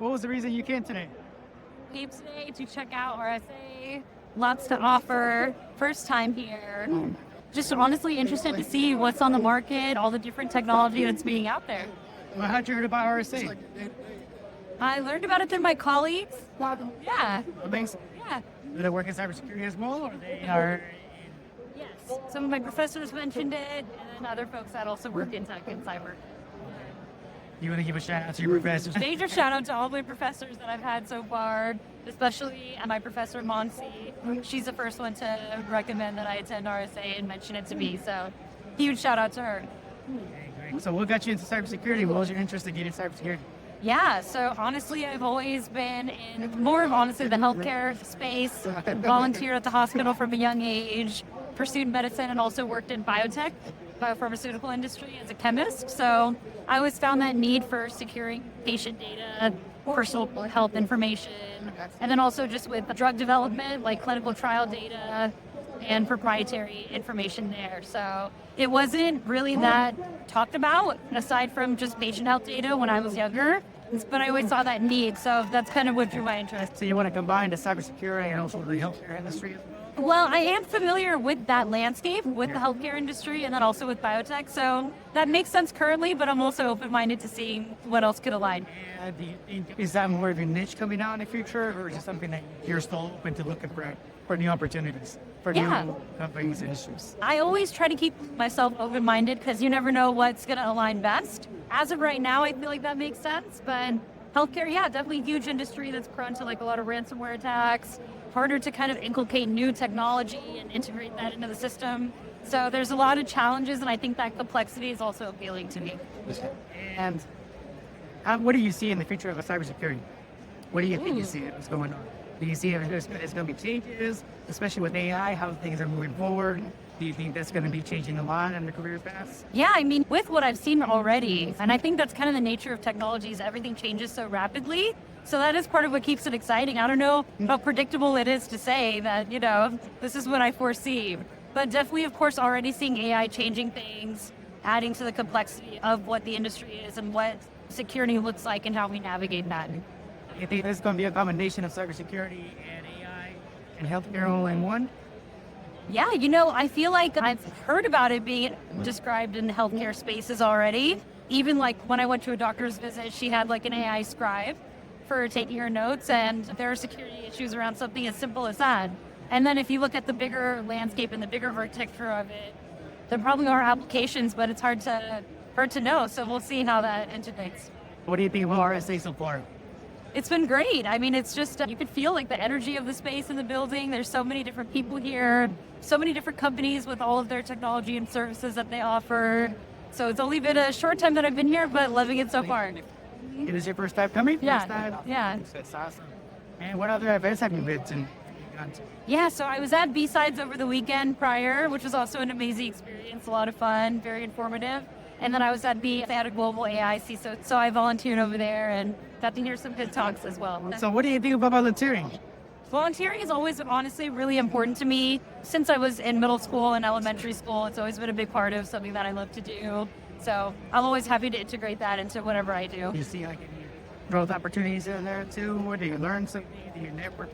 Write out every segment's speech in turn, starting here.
What was the reason you came today? Came today to check out RSA. Lots to offer. First time here. Just honestly interested to see what's on the market, all the different technology that's being out there. Well, how'd you heard about RSA? I learned about it through my colleagues. Yeah. Amazing. Yeah. Do they work in cybersecurity as well, or they are? Yes. Some of my professors mentioned it, and then other folks that also work in tech and cyber. You want to give a shout out to your professors? Major shout out to all my professors that I've had so far, especially my Professor Monsi. She's the first one to recommend that I attend RSA and mention it to me, so huge shout out to her. Okay, great. So what got you into cybersecurity? What was your interest in getting cybersecurity? Yeah, so honestly, I've always been in more of honestly the healthcare space, volunteered at the hospital from a young age, pursued medicine, and also worked in biotech, biopharmaceutical industry as a chemist. So I always found that need for securing patient data, personal health information, and then also just with drug development, like clinical trial data and proprietary information there. So it wasn't really that talked about aside from just patient health data when I was younger, but I always saw that need. So that's kind of what drew my interest. So you want to combine the cybersecurity and also the healthcare industry as well? Well, I am familiar with that landscape, with the healthcare industry, and then also with biotech. So that makes sense currently, but I'm also open-minded to seeing what else could align. Do you think, is that more of a niche coming out in the future, or is it something that you're still open to looking for new opportunities, for new companies and issues? I always try to keep myself open-minded because you never know what's going to align best. As of right now, I feel like that makes sense, but healthcare, yeah, definitely a huge industry that's prone to like a lot of ransomware attacks, harder to kind of inculcate new technology and integrate that into the system. So there's a lot of challenges, and I think that complexity is also appealing to me. And what do you see in the future of cybersecurity? What do you think you see what's going on? Do you see if there's going to be changes, especially with AI, how things are moving forward? Do you think that's going to be changing a lot in the career paths? Yeah, I mean, with what I've seen already, and I think that's kind of the nature of technologies, everything changes so rapidly. So that is part of what keeps it exciting. I don't know how predictable it is to say that, this is what I foresee. But definitely, of course, already seeing AI changing things, adding to the complexity of what the industry is and what security looks like and how we navigate that. You think there's going to be a combination of cybersecurity and AI and healthcare all in one? Yeah, I feel like I've heard about it being described in healthcare spaces already. Even like when I went to a doctor's visit, she had like an AI scribe for taking her notes, and there are security issues around something as simple as that. And then if you look at the bigger landscape and the bigger architecture of it, there probably are applications, but it's hard to know. So we'll see how that integrates. What do you think of RSA so far? It's been great. I mean, it's just, you could feel like the energy of the space in the building. There's so many different people here, so many different companies with all of their technology and services that they offer. So it's only been a short time that I've been here, but loving it so far. It is your first time coming? Yeah. First time? Yeah. That's awesome. And what other events have you been to? Yeah, so I was at BSides over the weekend prior, which was also an amazing experience, a lot of fun, very informative. And then I was at a Global AI CISO, so I volunteered over there and got to hear some good talks as well. So what do you think about volunteering? Volunteering is always honestly really important to me. Since I was in middle school and elementary school, it's always been a big part of something that I love to do. So I'm always happy to integrate that into whatever I do. Do you see like any growth opportunities in there too? Or do you learn something? Do you network?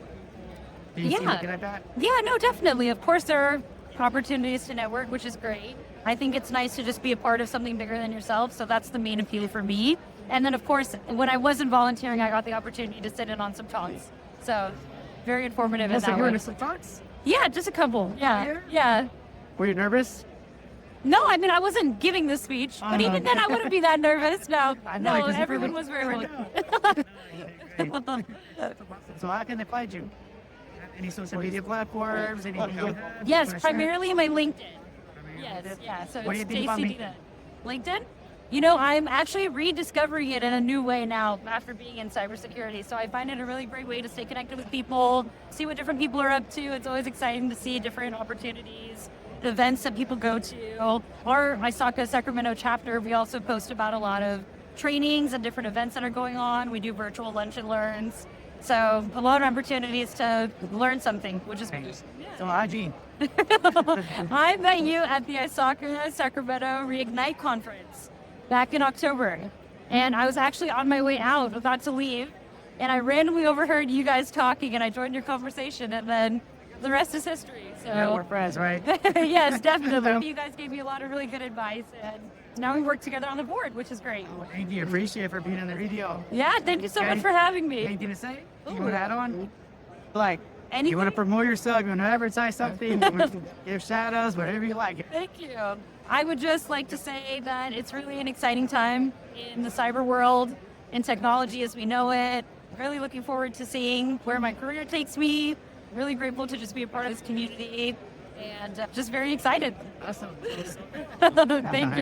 Do you see looking at that? Yeah, no, definitely. Of course, there are opportunities to network, which is great. I think it's nice to just be a part of something bigger than yourself. So that's the main appeal for me. And then, of course, when I wasn't volunteering, I got the opportunity to sit in on some talks. So very informative in that way. You were in some talks? Yeah, just a couple. Yeah. Were you nervous? No, I mean, I wasn't giving the speech, but even then I wouldn't be that nervous. No, everyone was very well. So how can they find you? Any social media platforms? Anything? Yes, primarily my LinkedIn. Yes, yeah. So what do you it's think about Stacy Ditta. LinkedIn? I'm actually rediscovering it in a new way now after being in cybersecurity. So I find it a really great way to stay connected with people, see what different people are up to. It's always exciting to see different opportunities, events that people go to. Our ISACA Sacramento chapter, we also post about a lot of trainings and different events that are going on. We do virtual lunch and learns. So a lot of opportunities to learn something, which is great. So Haji. I met you at the RSA Sacramento Reignite Conference back in October. And I was actually on my way out, about to leave. and I randomly overheard you guys talking, and I joined your conversation, and then the rest is history. So Yeah, we're friends, right? yes, definitely. You guys gave me a lot of really good advice, and now we work together on the board, which is great. Thank you. Appreciate it for being in the video. Yeah, thank you so much for having me. Anything to say? You Ooh. want to add on? Like, Anything? you want to promote yourself, you want to advertise something, you want to give shout outs, whatever you like. Thank you. I would just like to say that it's really an exciting time in the cyber world, in technology as we know it. Really looking forward to seeing where my career takes me. Really grateful to just be a part of this community, and just very excited. Awesome. Thank you.